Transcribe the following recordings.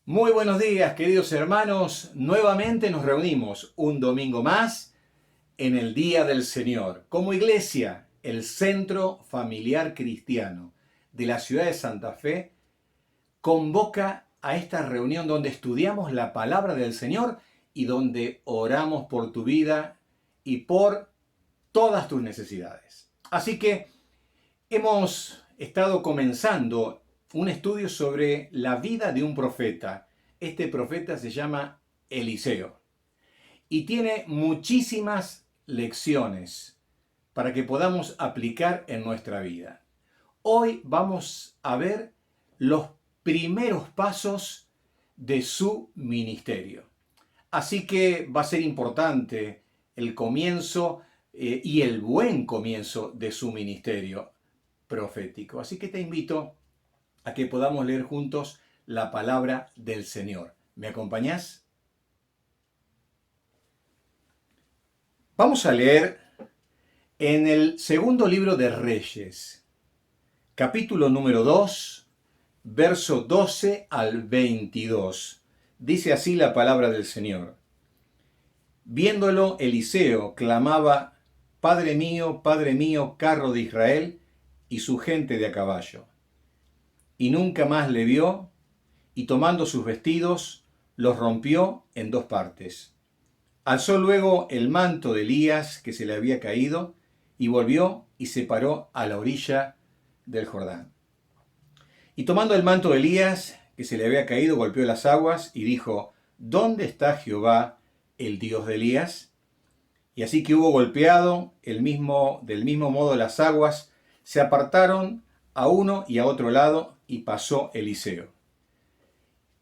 Muy buenos días, queridos hermanos. Nuevamente nos reunimos un domingo más en el Día del Señor. Como iglesia, el Centro Familiar Cristiano de la ciudad de Santa Fe convoca a esta reunión donde estudiamos la palabra del Señor y donde oramos por tu vida y por todas tus necesidades. Así que hemos estado comenzando un estudio sobre la vida de un profeta. Este profeta se llama Eliseo y tiene muchísimas lecciones para que podamos aplicar en nuestra vida. Hoy vamos a ver los primeros pasos de su ministerio. Así que va a ser importante el comienzo y el buen comienzo de su ministerio profético. Así que te invito a que podamos leer juntos la palabra del Señor. ¿Me acompañás? Vamos a leer en el segundo libro de Reyes, capítulo número 2, verso 12 al 22. Dice así la palabra del Señor. Viéndolo, Eliseo clamaba: Padre mío, carro de Israel y su gente de a caballo. Y nunca más le vio, y tomando sus vestidos, los rompió en dos partes. Alzó luego el manto de Elías que se le había caído, y volvió y se paró a la orilla del Jordán. Y tomando el manto de Elías que se le había caído, golpeó las aguas y dijo: ¿Dónde está Jehová, el Dios de Elías? Y así que hubo golpeado del mismo modo las aguas, se apartaron a uno y a otro lado, y pasó Eliseo.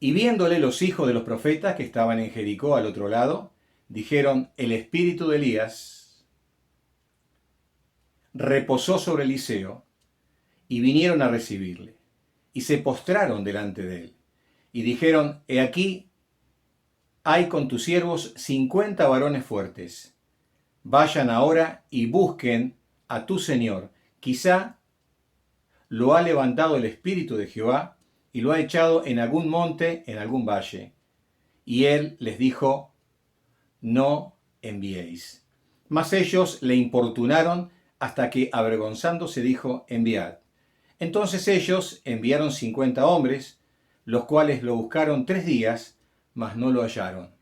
Y viéndole los hijos de los profetas que estaban en Jericó al otro lado, dijeron: el espíritu de Elías reposó sobre Eliseo, y vinieron a recibirle, y se postraron delante de él, y dijeron: he aquí, hay con tus siervos 50 varones fuertes. Vayan ahora y busquen a tu señor. Quizá lo ha levantado el espíritu de Jehová y lo ha echado en algún monte, en algún valle. Y él les dijo: no enviéis. Mas ellos le importunaron hasta que, avergonzándose, dijo: enviad. Entonces ellos enviaron 50 hombres, los cuales lo buscaron 3 días, mas no lo hallaron.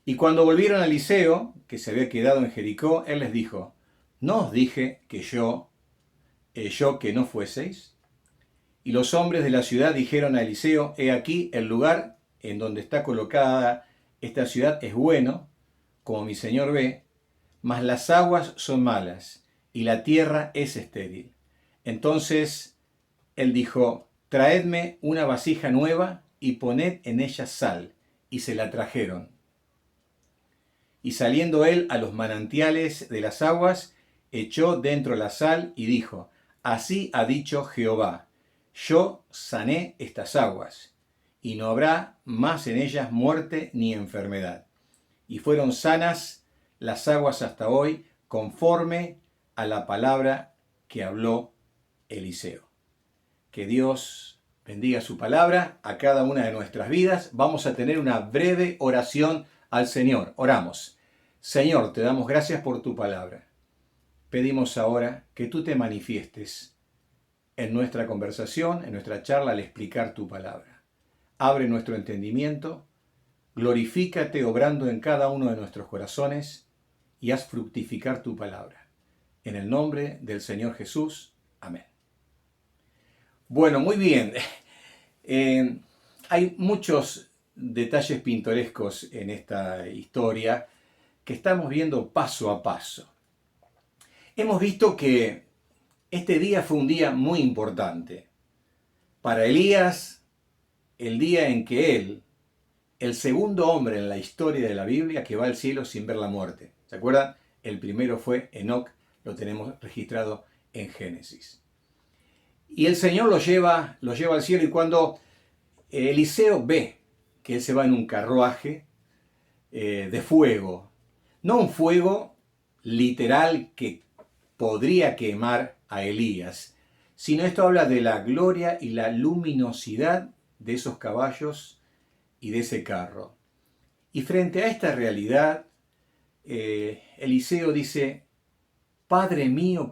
Y cuando volvieron a Eliseo, que se había quedado en Jericó, él les dijo: ¿no os dije que yo que no fueseis? Y los hombres de la ciudad dijeron a Eliseo: he aquí, el lugar en donde está colocada esta ciudad es bueno, como mi señor ve, mas las aguas son malas y la tierra es estéril. Entonces él dijo: traedme una vasija nueva y poned en ella sal. Y se la trajeron. Y saliendo él a los manantiales de las aguas, echó dentro la sal y dijo: así ha dicho Jehová, yo sané estas aguas, y no habrá más en ellas muerte ni enfermedad. Y fueron sanas las aguas hasta hoy, conforme a la palabra que habló Eliseo. Que Dios bendiga su palabra a cada una de nuestras vidas. Vamos a tener una breve oración al Señor. Oramos. Señor, te damos gracias por tu palabra. Pedimos ahora que tú te manifiestes en nuestra conversación, en nuestra charla, al explicar tu palabra. Abre nuestro entendimiento, glorifícate obrando en cada uno de nuestros corazones y haz fructificar tu palabra. En el nombre del Señor Jesús. Amén. Bueno, muy bien. Hay muchos detalles pintorescos en esta historia que estamos viendo paso a paso. Hemos visto que este día fue un día muy importante. Para Elías, el día en que él, el segundo hombre en la historia de la Biblia que va al cielo sin ver la muerte. ¿Se acuerdan? El primero fue Enoc, lo tenemos registrado en Génesis. Y el Señor lo lleva al cielo, y cuando Eliseo ve que él se va en un carruaje de fuego, no un fuego literal que podría quemar a Elías, sino esto habla de la gloria y la luminosidad de esos caballos y de ese carro. Y frente a esta realidad, Eliseo dice, Padre mío,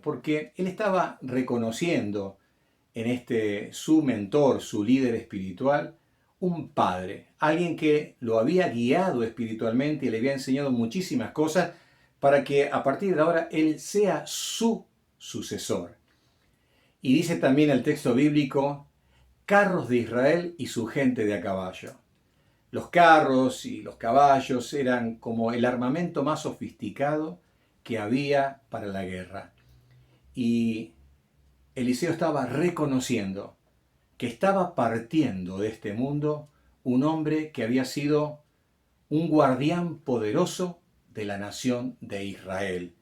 porque él estaba reconociendo en su mentor, su líder espiritual, un padre, alguien que lo había guiado espiritualmente y le había enseñado muchísimas cosas para que a partir de ahora él sea su sucesor. Y dice también el texto bíblico, carros de Israel y su gente de a caballo. Los carros y los caballos eran como el armamento más sofisticado que había para la guerra. Y Eliseo estaba reconociendo que estaba partiendo de este mundo un hombre que había sido un guardián poderoso de la nación de Israel.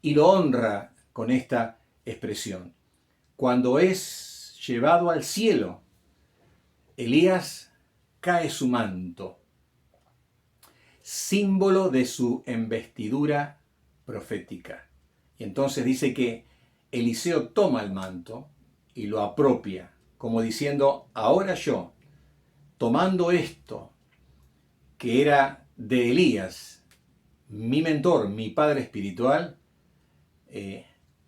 Y lo honra con esta expresión. Cuando es llevado al cielo, Elías cae su manto, símbolo de su investidura profética. Y entonces dice que Eliseo toma el manto y lo apropia, como diciendo, ahora yo, tomando esto que era de Elías, mi mentor, mi padre espiritual,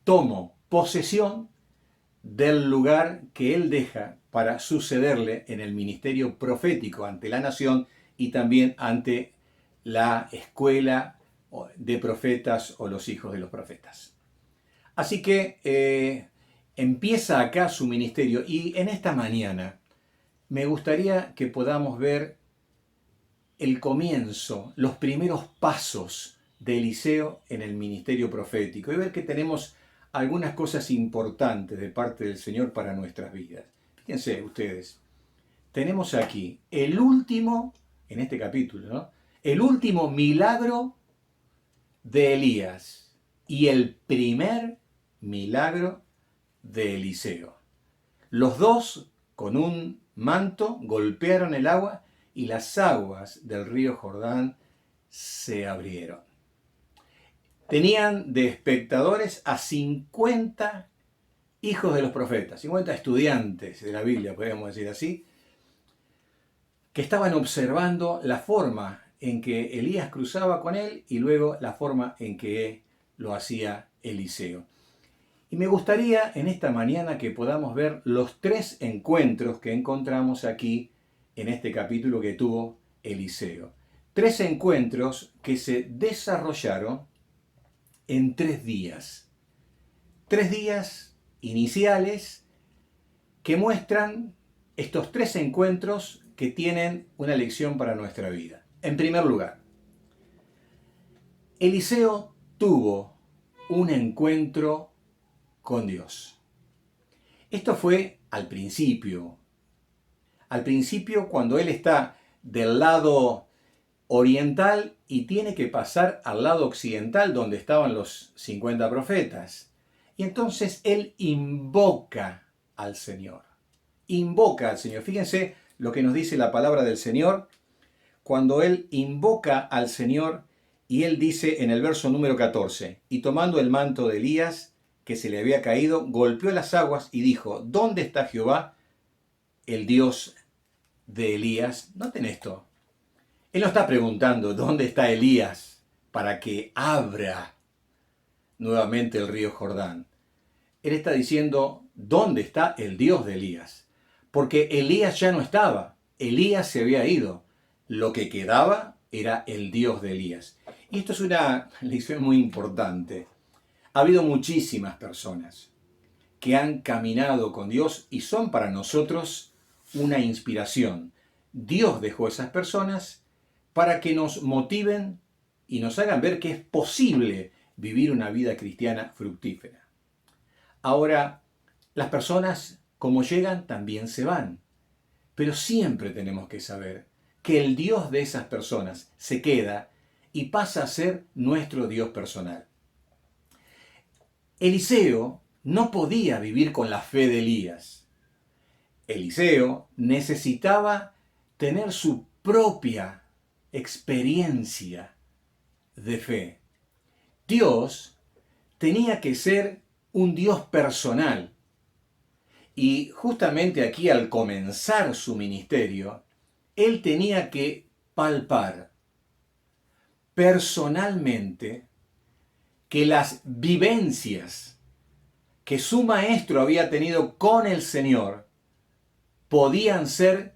tomo posesión del lugar que él deja para sucederle en el ministerio profético ante la nación y también ante la escuela de profetas o los hijos de los profetas. Así que empieza acá su ministerio y en esta mañana me gustaría que podamos ver el comienzo, los primeros pasos de Eliseo en el ministerio profético y ver que tenemos algunas cosas importantes de parte del Señor para nuestras vidas. Fíjense ustedes, tenemos aquí el último, en este capítulo, ¿no? El último milagro de Elías y el primer milagro de Eliseo. Los dos, con un manto, golpearon el agua y las aguas del río Jordán se abrieron. Tenían de espectadores a 50 hijos de los profetas, 50 estudiantes de la Biblia, podríamos decir así, que estaban observando la forma en que Elías cruzaba con él y luego la forma en que lo hacía Eliseo. Y me gustaría en esta mañana que podamos ver los 3 encuentros que encontramos aquí en este capítulo que tuvo Eliseo. 3 encuentros que se desarrollaron en 3 días. 3 días iniciales que muestran estos 3 encuentros que tienen una lección para nuestra vida. En primer lugar, Eliseo tuvo un encuentro con Dios. Esto fue al principio cuando él está del lado oriental y tiene que pasar al lado occidental donde estaban los 50 profetas. Y entonces él invoca al Señor. Invoca al Señor. Fíjense lo que nos dice la palabra del Señor cuando él invoca al Señor y él dice en el verso número 14, y tomando el manto de Elías que se le había caído, golpeó las aguas y dijo, ¿dónde está Jehová, el Dios de Elías? Noten esto. Él no está preguntando dónde está Elías para que abra nuevamente el río Jordán. Él está diciendo, ¿dónde está el Dios de Elías? Porque Elías ya no estaba, Elías se había ido. Lo que quedaba era el Dios de Elías. Y esto es una lección muy importante. Ha habido muchísimas personas que han caminado con Dios y son para nosotros una inspiración. Dios dejó esas personas para que nos motiven y nos hagan ver que es posible vivir una vida cristiana fructífera. Ahora, las personas, como llegan, también se van. Pero siempre tenemos que saber que el Dios de esas personas se queda y pasa a ser nuestro Dios personal. Eliseo no podía vivir con la fe de Elías. Eliseo necesitaba tener su propia experiencia de fe. Dios tenía que ser un Dios personal Y justamente aquí, al comenzar su ministerio, él tenía que palpar personalmente que las vivencias que su maestro había tenido con el Señor podían ser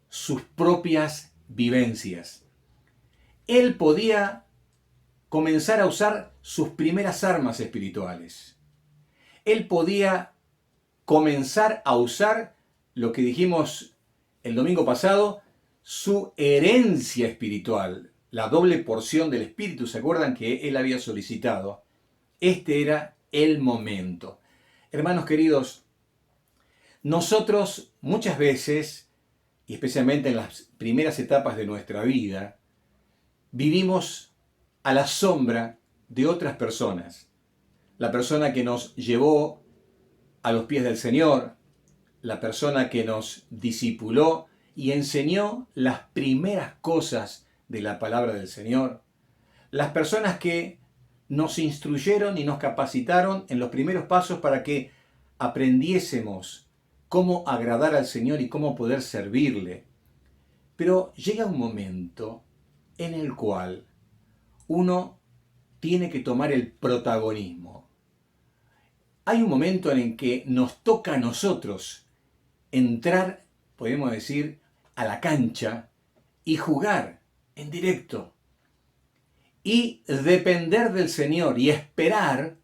sus propias vivencias. Él podía comenzar a usar sus primeras armas espirituales. Él podía comenzar a usar lo que dijimos el domingo pasado, su herencia espiritual, la doble porción del Espíritu. ¿Se acuerdan que él había solicitado? Este era el momento. Hermanos queridos, nosotros muchas veces, y especialmente en las primeras etapas de nuestra vida, vivimos a la sombra de otras personas. La persona que nos llevó a los pies del Señor, la persona que nos discipuló y enseñó las primeras cosas de la palabra del Señor, las personas que nos instruyeron y nos capacitaron en los primeros pasos para que aprendiésemos cómo agradar al Señor y cómo poder servirle. Pero llega un momento en el cual uno tiene que tomar el protagonismo. Hay un momento en el que nos toca a nosotros entrar, podemos decir, a la cancha y jugar en directo. Y depender del Señor y esperar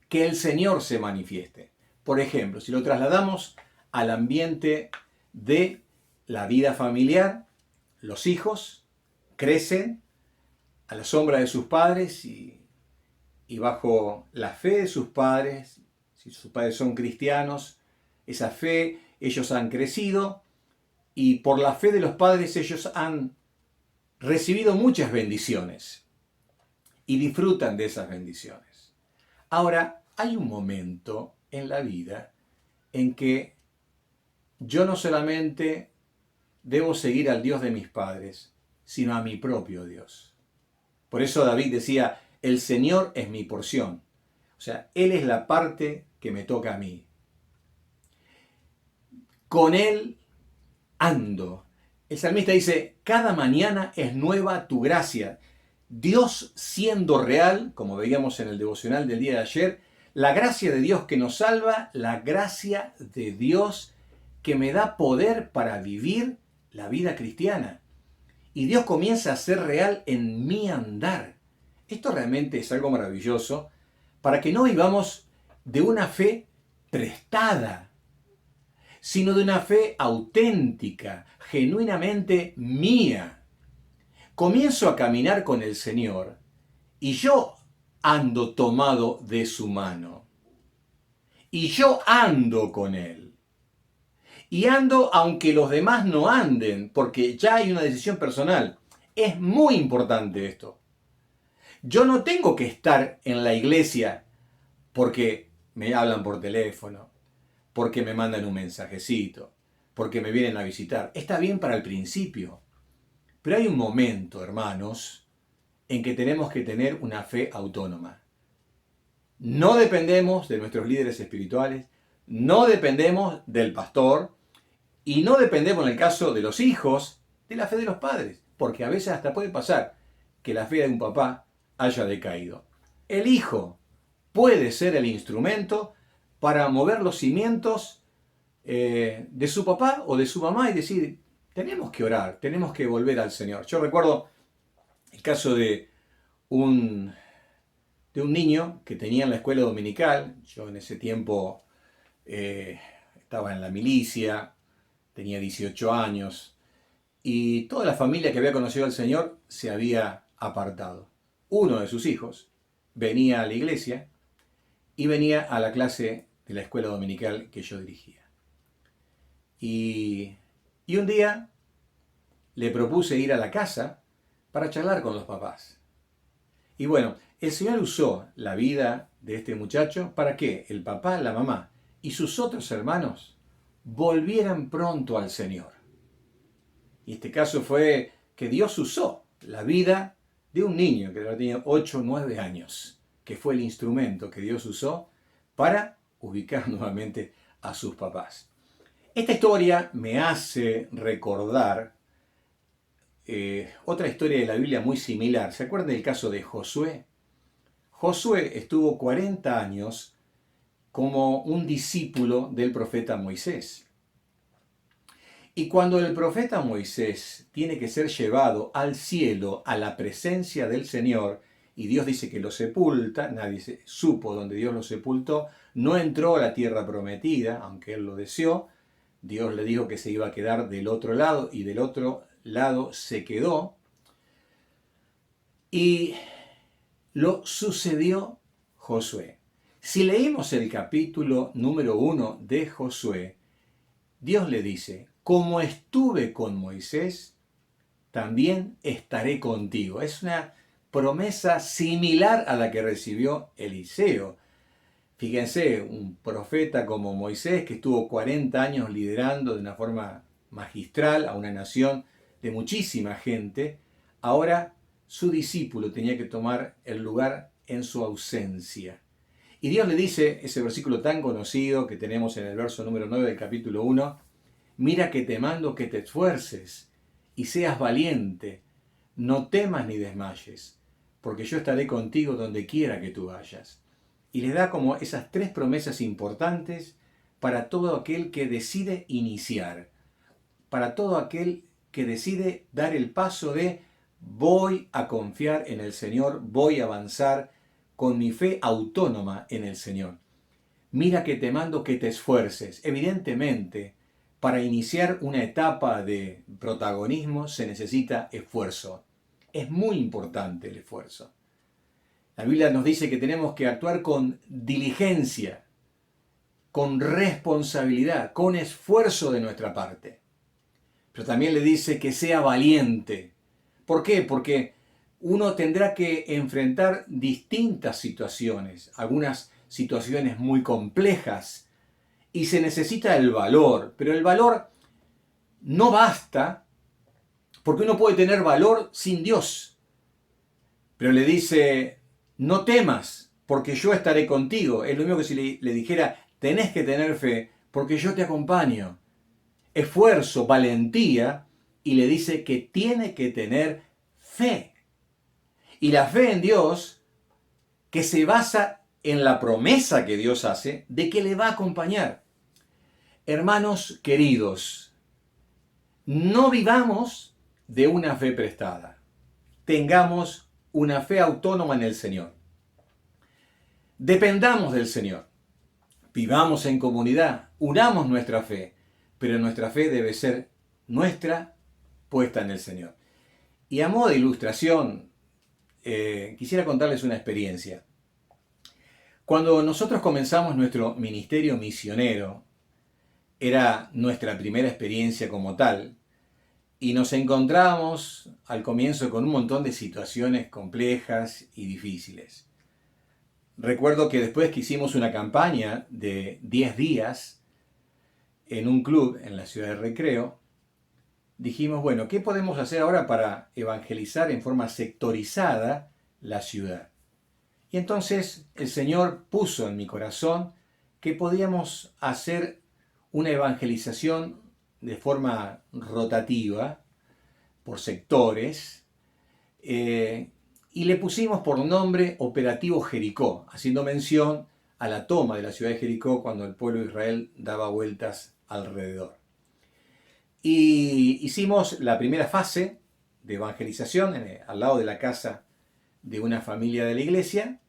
que el Señor se manifieste. Por ejemplo, si lo trasladamos al ambiente de la vida familiar, los hijos crecen a la sombra de sus padres y bajo la fe de sus padres. Si sus padres son cristianos, esa fe, ellos han crecido y por la fe de los padres ellos han recibido muchas bendiciones y disfrutan de esas bendiciones. Ahora, hay un momento en la vida en que yo no solamente debo seguir al Dios de mis padres, sino a mi propio Dios. Por eso David decía, el Señor es mi porción. O sea, Él es la parte que me toca a mí. Con Él ando. El salmista dice, cada mañana es nueva tu gracia. Dios siendo real, como veíamos en el devocional del día de ayer, la gracia de Dios que nos salva, la gracia de Dios que me da poder para vivir la vida cristiana. Y Dios comienza a ser real en mi andar. Esto realmente es algo maravilloso para que no vivamos de una fe prestada, sino de una fe auténtica, genuinamente mía. Comienzo a caminar con el Señor y yo ando tomado de su mano. Y yo ando con Él. Y ando aunque los demás no anden, porque ya hay una decisión personal. Es muy importante esto. Yo no tengo que estar en la iglesia porque me hablan por teléfono, porque me mandan un mensajecito, porque me vienen a visitar. Está bien para el principio. Pero hay un momento, hermanos, en que tenemos que tener una fe autónoma. No dependemos de nuestros líderes espirituales, no dependemos del pastor y no dependemos, en el caso de los hijos, de la fe de los padres, porque a veces hasta puede pasar que la fe de un papá haya decaído. El hijo puede ser el instrumento para mover los cimientos de su papá o de su mamá y decir, tenemos que orar, tenemos que volver al Señor. Yo recuerdo el caso de un niño que tenía en la escuela dominical. Yo en ese tiempo estaba en la milicia, tenía 18 años, y toda la familia que había conocido al Señor se había apartado. Uno de sus hijos venía a la iglesia y venía a la clase de la escuela dominical que yo dirigía. Y un día le propuse ir a la casa para charlar con los papás. Y bueno, el Señor usó la vida de este muchacho para que el papá, la mamá y sus otros hermanos volvieran pronto al Señor. Y este caso fue que Dios usó la vida de un niño que tenía 8 o 9 años, que fue el instrumento que Dios usó para ubicar nuevamente a sus papás. Esta historia me hace recordar otra historia de la Biblia muy similar. ¿Se acuerdan del caso de Josué? Josué estuvo 40 años como un discípulo del profeta Moisés. Y cuando el profeta Moisés tiene que ser llevado al cielo, a la presencia del Señor, y Dios dice que lo sepulta, nadie supo dónde Dios lo sepultó, no entró a la tierra prometida, aunque él lo deseó. Dios le dijo que se iba a quedar del otro lado, y del otro lado se quedó. Y lo sucedió Josué. Si leímos el capítulo número 1 de Josué, Dios le dice: como estuve con Moisés, también estaré contigo. Es una promesa similar a la que recibió Eliseo. Fíjense, un profeta como Moisés, que estuvo 40 años liderando de una forma magistral a una nación de muchísima gente, ahora su discípulo tenía que tomar el lugar en su ausencia. Y Dios le dice, ese versículo tan conocido que tenemos en el verso número 9 del capítulo 1, mira que te mando que te esfuerces y seas valiente, no temas ni desmayes, porque yo estaré contigo donde quiera que tú vayas. Y le da como esas tres promesas importantes para todo aquel que decide iniciar, para todo aquel que decide dar el paso de voy a confiar en el Señor, voy a avanzar con mi fe autónoma en el Señor. Mira que te mando que te esfuerces. Evidentemente, para iniciar una etapa de protagonismo se necesita esfuerzo. Es muy importante el esfuerzo. La Biblia nos dice que tenemos que actuar con diligencia, con responsabilidad, con esfuerzo de nuestra parte. Pero también le dice que sea valiente. ¿Por qué? Porque uno tendrá que enfrentar distintas situaciones, algunas situaciones muy complejas, y se necesita el valor, pero el valor no basta, porque uno puede tener valor sin Dios. Pero le dice, no temas, porque yo estaré contigo. Es lo mismo que si le dijera, tenés que tener fe, porque yo te acompaño. Esfuerzo, valentía, y le dice que tiene que tener fe. Y la fe en Dios, que se basa en la promesa que Dios hace de que le va a acompañar. Hermanos queridos, no vivamos de una fe prestada. Tengamos una fe autónoma en el Señor. Dependamos del Señor. Vivamos en comunidad, unamos nuestra fe, pero nuestra fe debe ser nuestra, puesta en el Señor. Y a modo de ilustración, quisiera contarles una experiencia. Cuando nosotros comenzamos nuestro ministerio misionero, era nuestra primera experiencia como tal, y nos encontramos al comienzo con un montón de situaciones complejas y difíciles. Recuerdo que después que hicimos una campaña de 10 días en un club en la ciudad de Recreo, dijimos, bueno, ¿qué podemos hacer ahora para evangelizar en forma sectorizada la ciudad? Y entonces el Señor puso en mi corazón que podíamos hacer una evangelización de forma rotativa, por sectores, y le pusimos por nombre Operativo Jericó, haciendo mención a la toma de la ciudad de Jericó cuando el pueblo de Israel daba vueltas alrededor. Y hicimos la primera fase de evangelización al lado de la casa de una familia de la iglesia.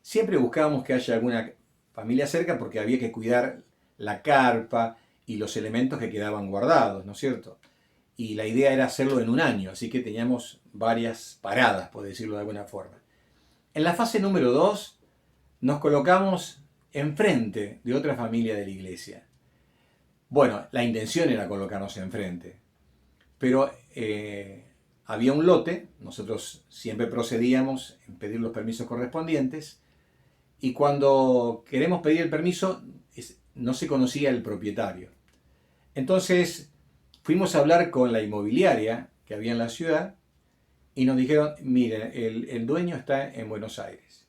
Siempre buscábamos que haya alguna familia cerca porque había que cuidar la carpa y los elementos que quedaban guardados, ¿no es cierto? Y la idea era hacerlo en un año, así que teníamos varias paradas, por decirlo de alguna forma. En la fase número 2 nos colocamos enfrente de otra familia de la iglesia. Bueno, la intención era colocarnos enfrente, pero había un lote, nosotros siempre procedíamos en pedir los permisos correspondientes, y cuando queremos pedir el permiso no se conocía el propietario. Entonces fuimos a hablar con la inmobiliaria que había en la ciudad y nos dijeron, miren, el dueño está en Buenos Aires.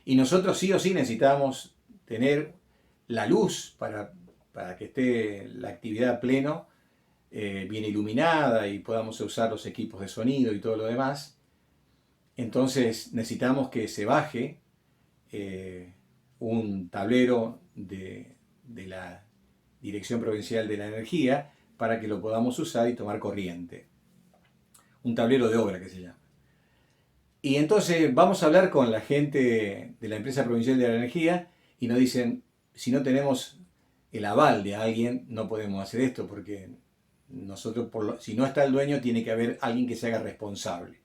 Y nosotros sí o sí necesitábamos tener la luz para para que esté la actividad a pleno, bien iluminada y podamos usar los equipos de sonido y todo lo demás. Entonces necesitamos que se baje un tablero de la Dirección Provincial de la Energía para que lo podamos usar y tomar corriente. Un tablero de obra que se llama. Y entonces vamos a hablar con la gente de la Empresa Provincial de la Energía y nos dicen, si no tenemos el aval de alguien, no podemos hacer esto, porque nosotros, si no está el dueño, tiene que haber alguien que se haga responsable.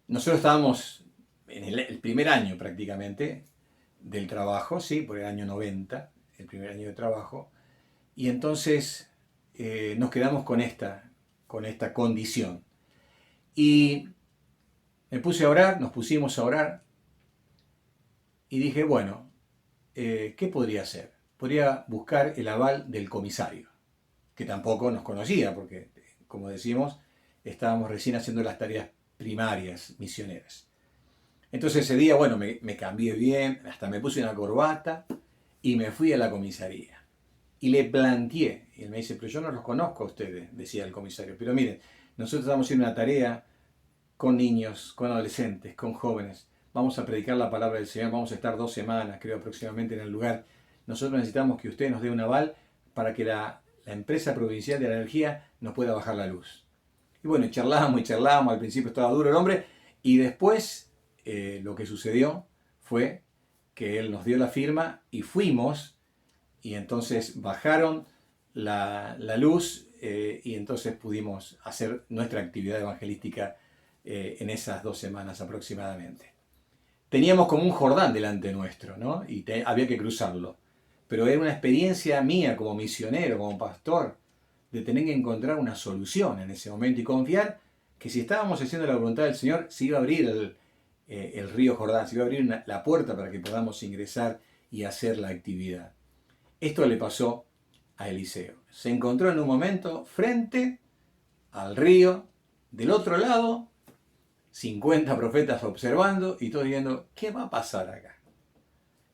Nosotros estábamos en el primer año prácticamente del trabajo, sí, por el año 90, el primer año de trabajo, y entonces nos quedamos con esta condición. Y me puse a orar, nos pusimos a orar, y dije, bueno, ¿qué podría hacer? Podría buscar el aval del comisario, que tampoco nos conocía, porque, como decimos, estábamos recién haciendo las tareas primarias, misioneras. Entonces ese día, bueno, me cambié bien, hasta me puse una corbata y me fui a la comisaría. Y le planteé, y él me dice, pero yo no los conozco a ustedes, decía el comisario, pero miren, nosotros estamos haciendo una tarea con niños, con adolescentes, con jóvenes. Vamos a predicar la palabra del Señor, vamos a estar 2 semanas, creo, aproximadamente en el lugar. Nosotros necesitamos que usted nos dé un aval para que la Empresa Provincial de la Energía nos pueda bajar la luz. Y bueno, charlábamos, al principio estaba duro el hombre, y después lo que sucedió fue que él nos dio la firma y fuimos, y entonces bajaron la luz, y entonces pudimos hacer nuestra actividad evangelística en esas 2 semanas aproximadamente. Teníamos como un Jordán delante nuestro, ¿no? Y había que cruzarlo. Pero era una experiencia mía como misionero, como pastor, de tener que encontrar una solución en ese momento y confiar que si estábamos haciendo la voluntad del Señor, se iba a abrir el río Jordán, se iba a abrir la puerta para que podamos ingresar y hacer la actividad. Esto le pasó a Eliseo. Se encontró en un momento frente al río, del otro lado, 50 profetas observando y todos diciendo, ¿qué va a pasar acá?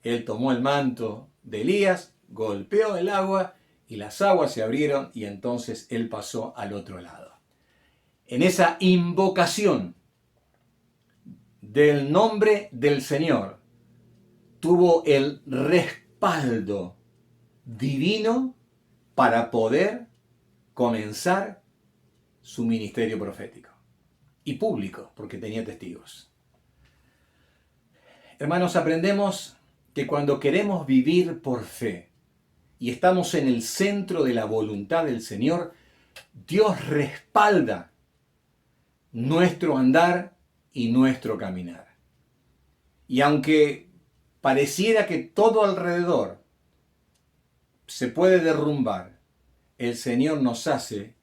Él tomó el manto de Elías, golpeó el agua y las aguas se abrieron y entonces él pasó al otro lado. En esa invocación del nombre del Señor tuvo el respaldo divino para poder comenzar su ministerio profético y público, porque tenía testigos. Hermanos, aprendemos que cuando queremos vivir por fe y estamos en el centro de la voluntad del Señor, Dios respalda nuestro andar y nuestro caminar. Y aunque pareciera que todo alrededor se puede derrumbar, el Señor nos hace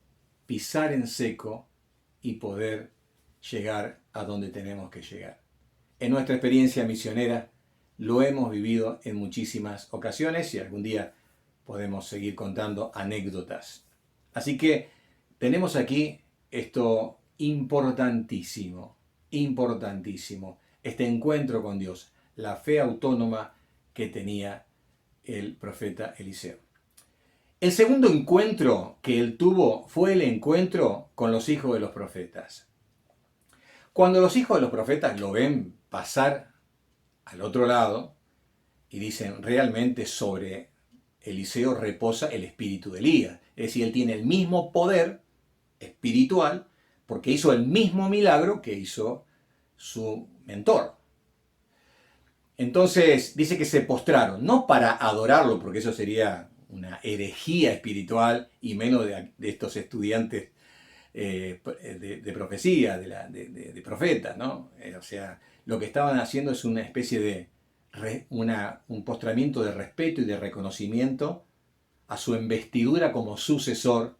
pisar en seco y poder llegar a donde tenemos que llegar. En nuestra experiencia misionera lo hemos vivido en muchísimas ocasiones y algún día podemos seguir contando anécdotas. Así que tenemos aquí esto importantísimo, este encuentro con Dios, la fe autónoma que tenía el profeta Eliseo. El segundo encuentro que él tuvo fue el encuentro con los hijos de los profetas. Cuando los hijos de los profetas lo ven pasar al otro lado y dicen, realmente sobre Eliseo reposa el espíritu de Elías. Es decir, él tiene el mismo poder espiritual porque hizo el mismo milagro que hizo su mentor. Entonces dice que se postraron, no para adorarlo, porque eso sería una herejía espiritual y menos de estos estudiantes de profecía, de profetas, ¿no? O sea, lo que estaban haciendo es una especie de un postramiento de respeto y de reconocimiento a su investidura como sucesor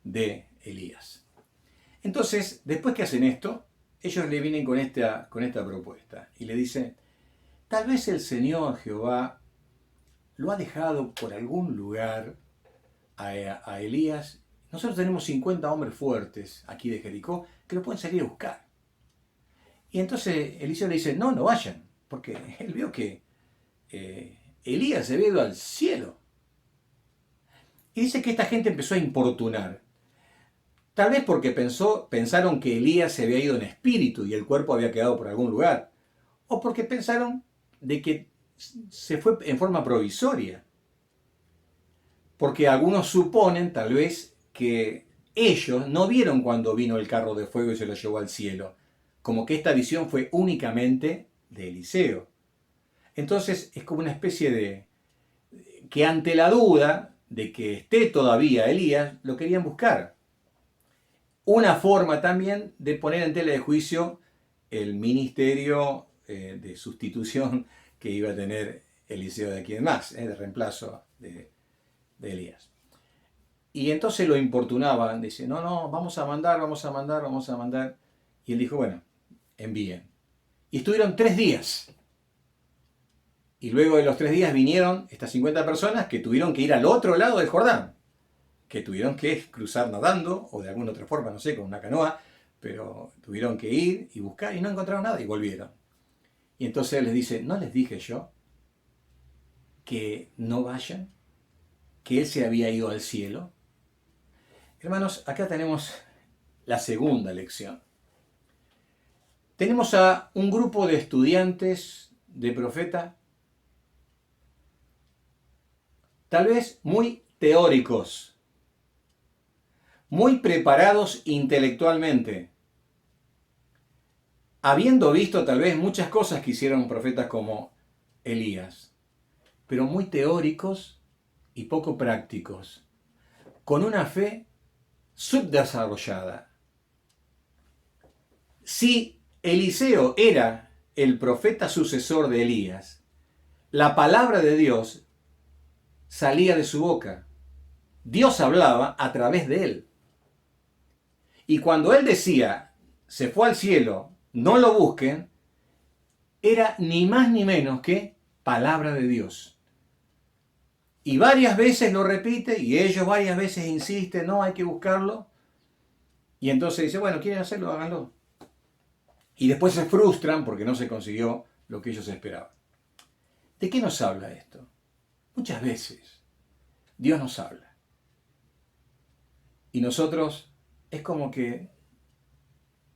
de Elías. Entonces, después que hacen esto, ellos le vienen con esta propuesta y le dicen, tal vez el Señor Jehová lo ha dejado por algún lugar a Elías. Nosotros tenemos 50 hombres fuertes aquí de Jericó que lo pueden salir a buscar. Y entonces Eliseo le dice, no vayan, porque él vio que Elías se había ido al cielo. Y dice que esta gente empezó a importunar. Tal vez porque pensaron que Elías se había ido en espíritu y el cuerpo había quedado por algún lugar. O porque pensaron de que se fue en forma provisoria. Porque algunos suponen, tal vez, que ellos no vieron cuando vino el carro de fuego y se lo llevó al cielo. Como que esta visión fue únicamente de Eliseo. Entonces es como una especie de que ante la duda de que esté todavía Elías, lo querían buscar. Una forma también de poner en tela de juicio el ministerio de sustitución que iba a tener Eliseo de aquí en más, de reemplazo de Elías. Y entonces lo importunaban, dice, no, vamos a mandar. Y él dijo, bueno, envíen. Y estuvieron 3 días. Y luego de los 3 días vinieron estas 50 personas que tuvieron que ir al otro lado del Jordán, que tuvieron que cruzar nadando o de alguna otra forma, no sé, con una canoa, pero tuvieron que ir y buscar y no encontraron nada y volvieron. Y entonces él les dice, ¿no les dije yo que no vayan? ¿Que él se había ido al cielo? Hermanos, acá tenemos la segunda lección. Tenemos a un grupo de estudiantes de profeta, tal vez muy teóricos, muy preparados intelectualmente, habiendo visto tal vez muchas cosas que hicieron profetas como Elías, pero muy teóricos y poco prácticos, con una fe subdesarrollada. Si Eliseo era el profeta sucesor de Elías, la palabra de Dios salía de su boca. Dios hablaba a través de él. Y cuando él decía, se fue al cielo, no lo busquen, era ni más ni menos que palabra de Dios. Y varias veces lo repite y ellos varias veces insisten, no, hay que buscarlo. Y entonces dice, bueno, quieren hacerlo, háganlo. Y después se frustran porque no se consiguió lo que ellos esperaban. ¿De qué nos habla esto? Muchas veces Dios nos habla. Y nosotros es como que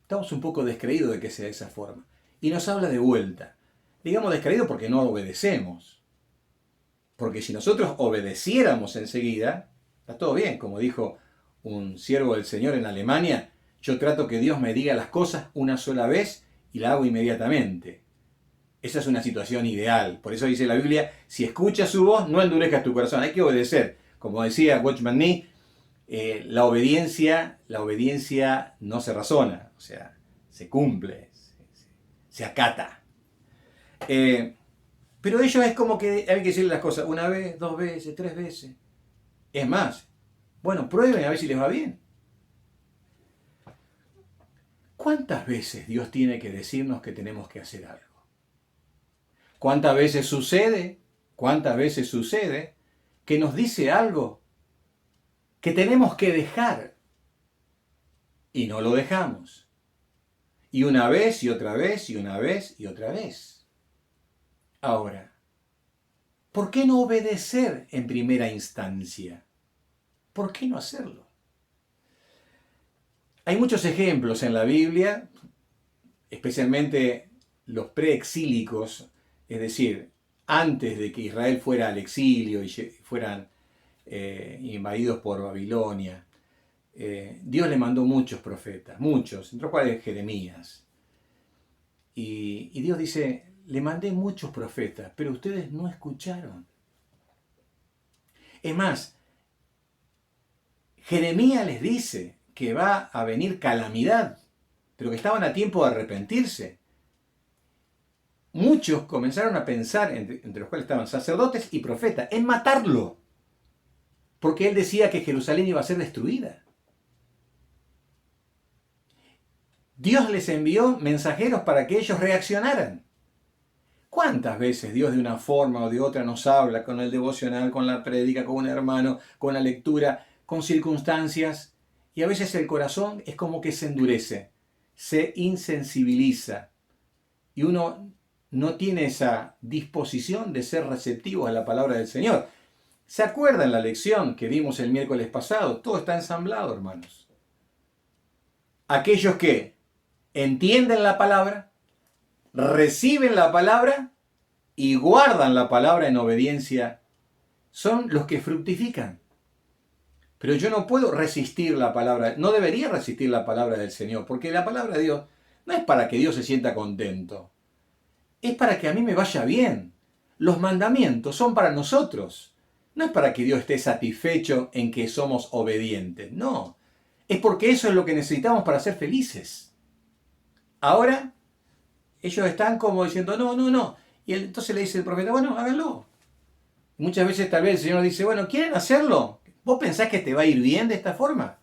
estamos un poco descreídos de que sea de esa forma. Y nos habla de vuelta. Digamos descreído porque no obedecemos. Porque si nosotros obedeciéramos enseguida, está todo bien. Como dijo un siervo del Señor en Alemania, yo trato que Dios me diga las cosas una sola vez y la hago inmediatamente. Esa es una situación ideal. Por eso dice la Biblia, si escuchas su voz, no endurezcas tu corazón. Hay que obedecer. Como decía Watchman Nee, la obediencia no se razona, o sea, se cumple, se acata. Pero ellos es como que hay que decirle las cosas una vez, 2 veces, 3 veces. Es más, bueno, prueben a ver si les va bien. ¿Cuántas veces Dios tiene que decirnos que tenemos que hacer algo? ¿Cuántas veces sucede? ¿Cuántas veces sucede que nos dice algo que tenemos que dejar y no lo dejamos? Y una vez y otra vez y una vez y otra vez. Ahora, ¿por qué no obedecer en primera instancia? ¿Por qué no hacerlo? Hay muchos ejemplos en la Biblia, especialmente los preexílicos, es decir, antes de que Israel fuera al exilio y fueran invadidos por Babilonia. Dios le mandó muchos profetas, muchos, entre los cuales Jeremías. Y Dios dice, le mandé muchos profetas, pero ustedes no escucharon. Es más, Jeremías les dice que va a venir calamidad, pero que estaban a tiempo de arrepentirse. Muchos comenzaron a pensar, entre los cuales estaban sacerdotes y profetas, en matarlo, porque él decía que Jerusalén iba a ser destruida. Dios les envió mensajeros para que ellos reaccionaran. ¿Cuántas veces Dios de una forma o de otra nos habla con el devocional, con la prédica, con un hermano, con la lectura, con circunstancias? Y a veces el corazón es como que se endurece, se insensibiliza. Y uno no tiene esa disposición de ser receptivo a la palabra del Señor. ¿Se acuerdan la lección que vimos el miércoles pasado? Todo está ensamblado, hermanos. Aquellos que entienden la palabra, reciben la palabra y guardan la palabra en obediencia, son los que fructifican. Pero yo no puedo resistir la palabra, no debería resistir la palabra del Señor, porque la palabra de Dios no es para que Dios se sienta contento, es para que a mí me vaya bien. Los mandamientos son para nosotros, no es para que Dios esté satisfecho en que somos obedientes, no, es porque eso es lo que necesitamos para ser felices. Ahora, ellos están como diciendo, no, no, no, y entonces le dice el profeta, bueno, háganlo. Muchas veces tal vez el Señor dice, bueno, ¿quieren hacerlo? ¿Vos pensás que te va a ir bien de esta forma?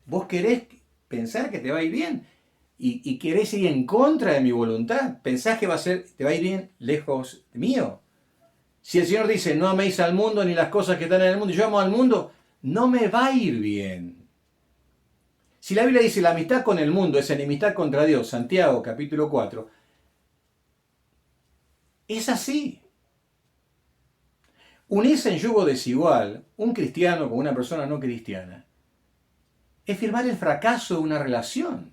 ¿Vos querés pensar que te va a ir bien? ¿Y querés ir en contra de mi voluntad? ¿Pensás que te va a ir bien lejos mío? Si el Señor dice, no améis al mundo ni las cosas que están en el mundo, y yo amo al mundo, no me va a ir bien. Si la Biblia dice, la amistad con el mundo es enemistad contra Dios, Santiago capítulo 4, es así. Unirse en yugo desigual, un cristiano con una persona no cristiana, es firmar el fracaso de una relación.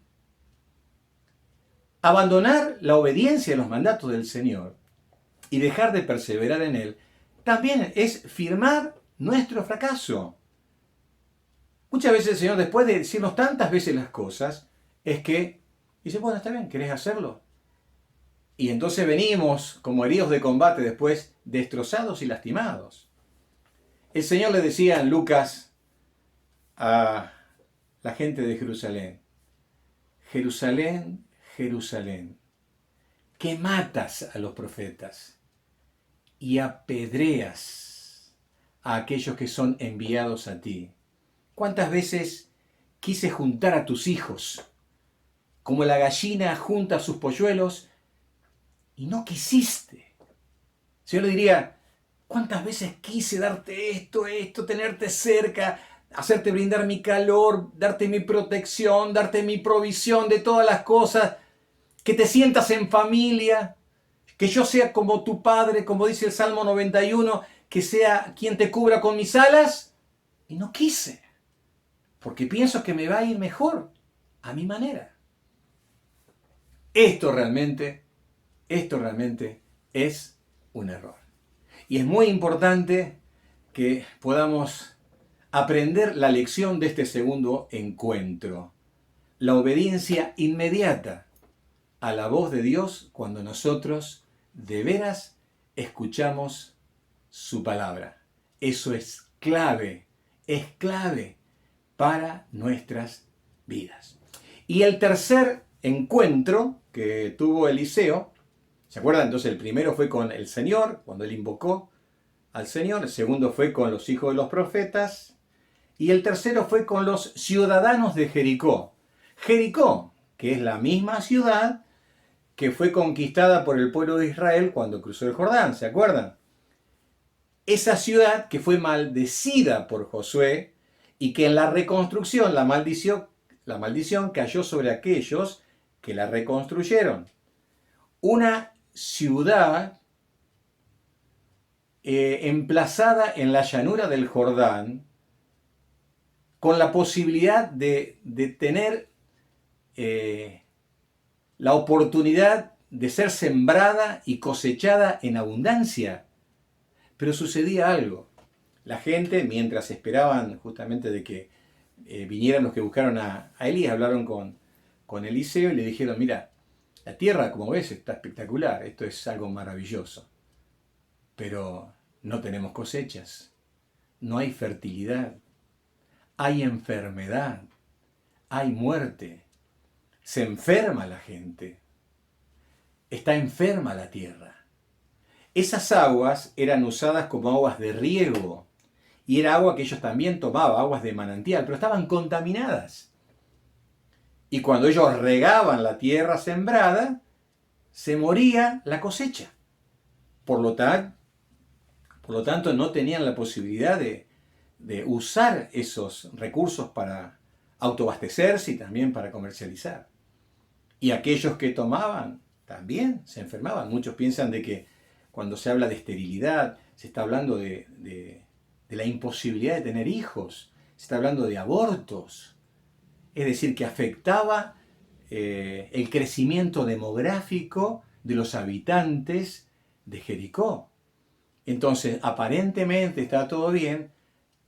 Abandonar la obediencia a los mandatos del Señor y dejar de perseverar en Él, también es firmar nuestro fracaso. Muchas veces el Señor, después de decirnos tantas veces las cosas, es que dice, bueno, está bien, ¿querés hacerlo? Y entonces venimos como heridos de combate después, destrozados y lastimados. El Señor le decía en Lucas a la gente de Jerusalén, Jerusalén, Jerusalén, que matas a los profetas y apedreas a aquellos que son enviados a ti. ¿Cuántas veces quise juntar a tus hijos, como la gallina junta a sus polluelos, y no quisiste? El Señor le diría, ¿cuántas veces quise darte esto, tenerte cerca, hacerte brindar mi calor, darte mi protección, darte mi provisión de todas las cosas, que te sientas en familia, que yo sea como tu padre, como dice el Salmo 91, que sea quien te cubra con mis alas? Y no quise, porque pienso que me va a ir mejor a mi manera. Esto realmente es un error. Y es muy importante que podamos aprender la lección de este segundo encuentro. La obediencia inmediata a la voz de Dios cuando nosotros de veras escuchamos su palabra. Eso es clave para nuestras vidas. Y el tercer encuentro que tuvo Eliseo, ¿se acuerdan? Entonces el primero fue con el Señor, cuando él invocó al Señor. El segundo fue con los hijos de los profetas. Y el tercero fue con los ciudadanos de Jericó. Jericó, que es la misma ciudad que fue conquistada por el pueblo de Israel cuando cruzó el Jordán, ¿se acuerdan? Esa ciudad que fue maldecida por Josué y que en la reconstrucción la maldición cayó sobre aquellos que la reconstruyeron. Una ciudad emplazada en la llanura del Jordán, con la posibilidad de tener la oportunidad de ser sembrada y cosechada en abundancia. Pero sucedía algo. La gente, mientras esperaban justamente de que vinieran los que buscaron a Elías, hablaron con Eliseo y le dijeron, mira, la tierra, como ves, está espectacular, esto es algo maravilloso, pero no tenemos cosechas, no hay fertilidad, hay enfermedad, hay muerte, se enferma la gente, está enferma la tierra. Esas aguas eran usadas como aguas de riego y era agua que ellos también tomaban, aguas de manantial, pero estaban contaminadas. Y cuando ellos regaban la tierra sembrada, se moría la cosecha. Por lo tanto, no tenían la posibilidad de usar esos recursos para autoabastecerse y también para comercializar. Y aquellos que tomaban también se enfermaban. Muchos piensan de que cuando se habla de esterilidad, se está hablando de la imposibilidad de tener hijos, se está hablando de abortos, es decir, que afectaba el crecimiento demográfico de los habitantes de Jericó. Entonces, aparentemente está todo bien,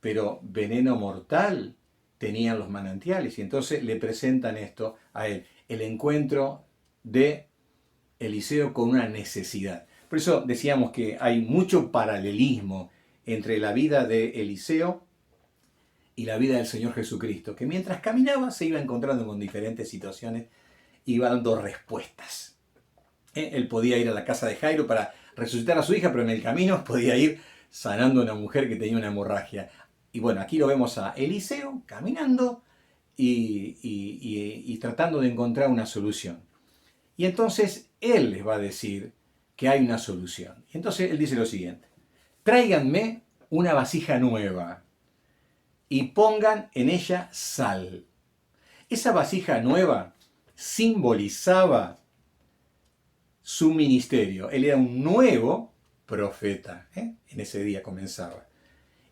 pero veneno mortal tenían los manantiales. Y entonces le presentan esto a él, el encuentro de Eliseo con una necesidad. Por eso decíamos que hay mucho paralelismo entre la vida de Eliseo y la vida del Señor Jesucristo, que mientras caminaba se iba encontrando con diferentes situaciones, iba dando respuestas. Él podía ir a la casa de Jairo para resucitar a su hija, pero en el camino podía ir sanando a una mujer que tenía una hemorragia. Y bueno, aquí lo vemos a Eliseo caminando y tratando de encontrar una solución. Y entonces él les va a decir que hay una solución. Y entonces él dice lo siguiente: tráiganme una vasija nueva y pongan en ella sal. Esa vasija nueva simbolizaba su ministerio. Él era un nuevo profeta, en ese día comenzaba.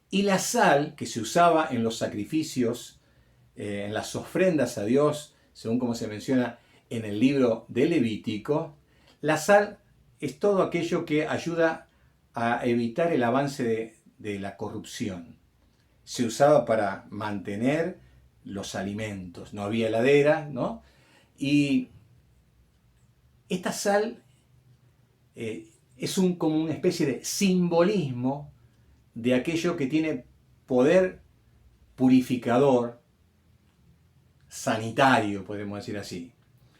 Y la sal que se usaba en los sacrificios, en las ofrendas a Dios, según como se menciona en el libro de Levítico, la sal es todo aquello que ayuda a evitar el avance de la corrupción. Se usaba para mantener los alimentos, no había heladera, ¿no? Y esta sal es como una especie de simbolismo de aquello que tiene poder purificador, sanitario, podemos decir así.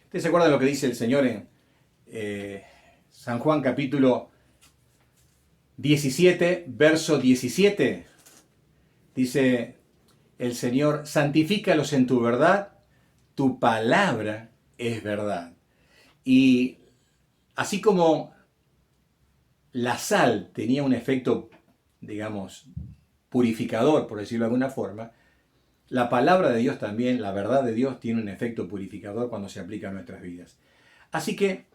¿Ustedes se acuerdan lo que dice el Señor en San Juan capítulo 17, verso 17? Dice el Señor: santifícalos en tu verdad, tu palabra es verdad. Y así como la sal tenía un efecto, digamos, purificador, por decirlo de alguna forma, la palabra de Dios también, la verdad de Dios, tiene un efecto purificador cuando se aplica a nuestras vidas. Así que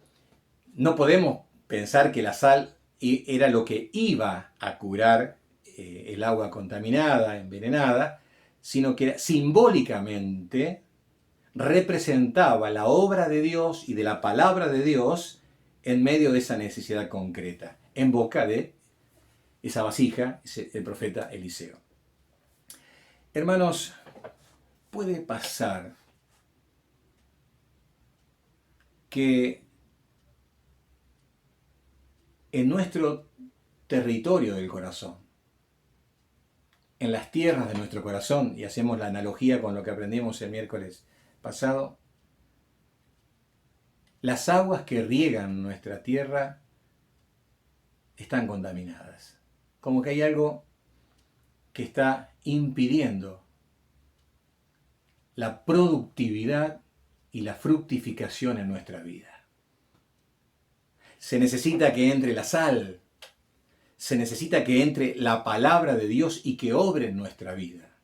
no podemos pensar que la sal era lo que iba a curar el agua contaminada, envenenada, sino que simbólicamente representaba la obra de Dios y de la palabra de Dios en medio de esa necesidad concreta, en boca de esa vasija, el profeta Eliseo. Hermanos, puede pasar que en nuestro territorio del corazón, en las tierras de nuestro corazón, y hacemos la analogía con lo que aprendimos el miércoles pasado, las aguas que riegan nuestra tierra están contaminadas. Como que hay algo que está impidiendo la productividad y la fructificación en nuestra vida. Se necesita que entre la sal, se necesita que entre la palabra de Dios y que obre en nuestra vida.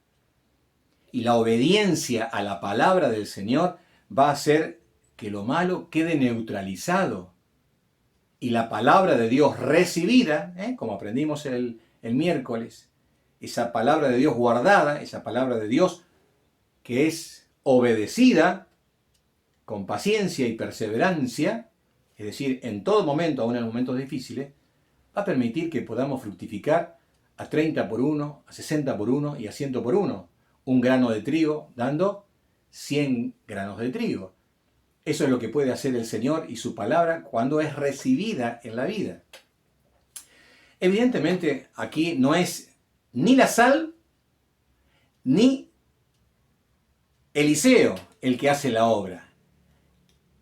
Y la obediencia a la palabra del Señor va a hacer que lo malo quede neutralizado. Y la palabra de Dios recibida, como aprendimos el miércoles, esa palabra de Dios guardada, esa palabra de Dios que es obedecida con paciencia y perseverancia, es decir, en todo momento, aún en los momentos difíciles, va a permitir que podamos fructificar a 30 por 1, a 60 por 1 y a 100 por 1. Un grano de trigo dando 100 granos de trigo. Eso es lo que puede hacer el Señor y su palabra cuando es recibida en la vida. Evidentemente, aquí no es ni la sal, ni Eliseo el que hace la obra.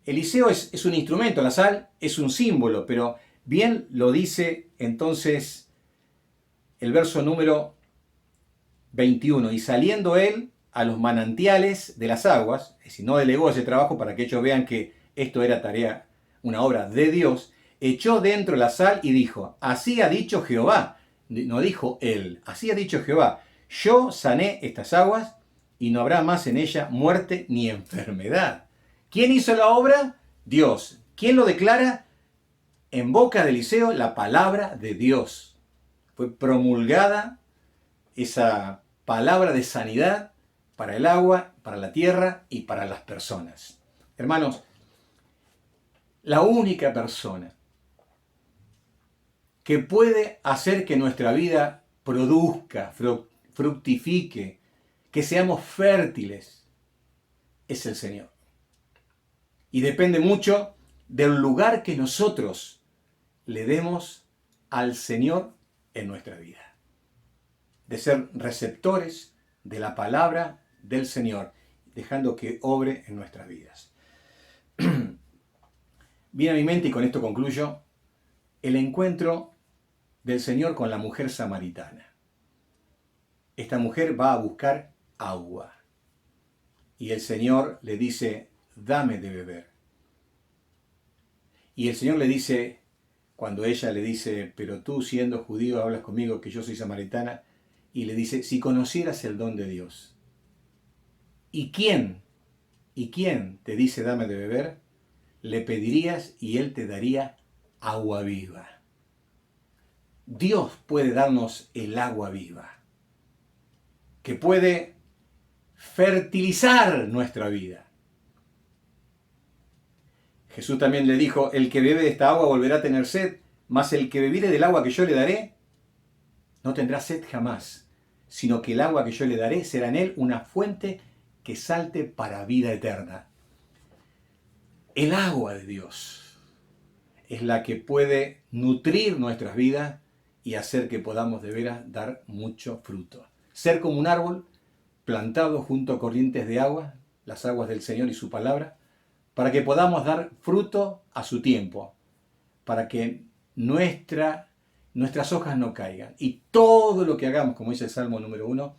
Eliseo es un instrumento, la sal es un símbolo, pero bien lo dice entonces el verso número 21. Y saliendo él a los manantiales de las aguas, es decir, no delegó ese trabajo para que ellos vean que esto era tarea, una obra de Dios, echó dentro la sal y dijo: así ha dicho Jehová. No dijo él, así ha dicho Jehová: yo sané estas aguas y no habrá más en ella muerte ni enfermedad. ¿Quién hizo la obra? Dios. ¿Quién lo declara? En boca de Eliseo, la palabra de Dios. Fue promulgada esa palabra de sanidad para el agua, para la tierra y para las personas. Hermanos, la única persona que puede hacer que nuestra vida produzca, fructifique, que seamos fértiles, es el Señor. Y depende mucho del lugar que nosotros le demos al Señor en nuestra vida. De ser receptores de la palabra del Señor, dejando que obre en nuestras vidas. Viene a mi mente, y con esto concluyo, el encuentro del Señor con la mujer samaritana. Esta mujer va a buscar agua. Y el Señor le dice, dame de beber. Y el Señor le dice, cuando ella le dice, pero tú siendo judío hablas conmigo que yo soy samaritana, y le dice, si conocieras el don de Dios. ¿Y quién te dice dame de beber? Le pedirías y Él te daría agua viva. Dios puede darnos el agua viva, que puede fertilizar nuestra vida. Jesús también le dijo, el que bebe de esta agua volverá a tener sed, mas el que bebiere del agua que yo le daré, no tendrá sed jamás, sino que el agua que yo le daré será en él una fuente que salte para vida eterna. El agua de Dios es la que puede nutrir nuestras vidas y hacer que podamos de veras dar mucho fruto. Ser como un árbol plantado junto a corrientes de agua, las aguas del Señor y su palabra, para que podamos dar fruto a su tiempo, para que nuestras hojas no caigan y todo lo que hagamos, como dice el Salmo número 1,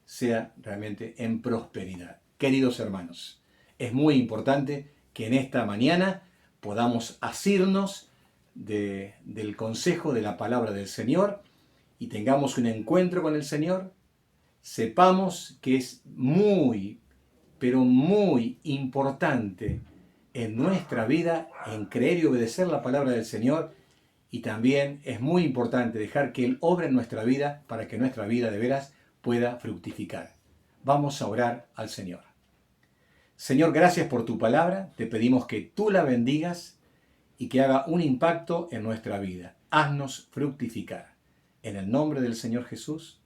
sea realmente en prosperidad. Queridos hermanos, es muy importante que en esta mañana podamos asirnos del consejo de la palabra del Señor y tengamos un encuentro con el Señor. Sepamos que es muy, pero muy importante en nuestra vida en creer y obedecer la palabra del Señor, y también es muy importante dejar que Él obre en nuestra vida para que nuestra vida de veras pueda fructificar. Vamos a orar al Señor. Señor, gracias por tu palabra, te pedimos que tú la bendigas y que haga un impacto en nuestra vida. Haznos fructificar. En el nombre del Señor Jesús.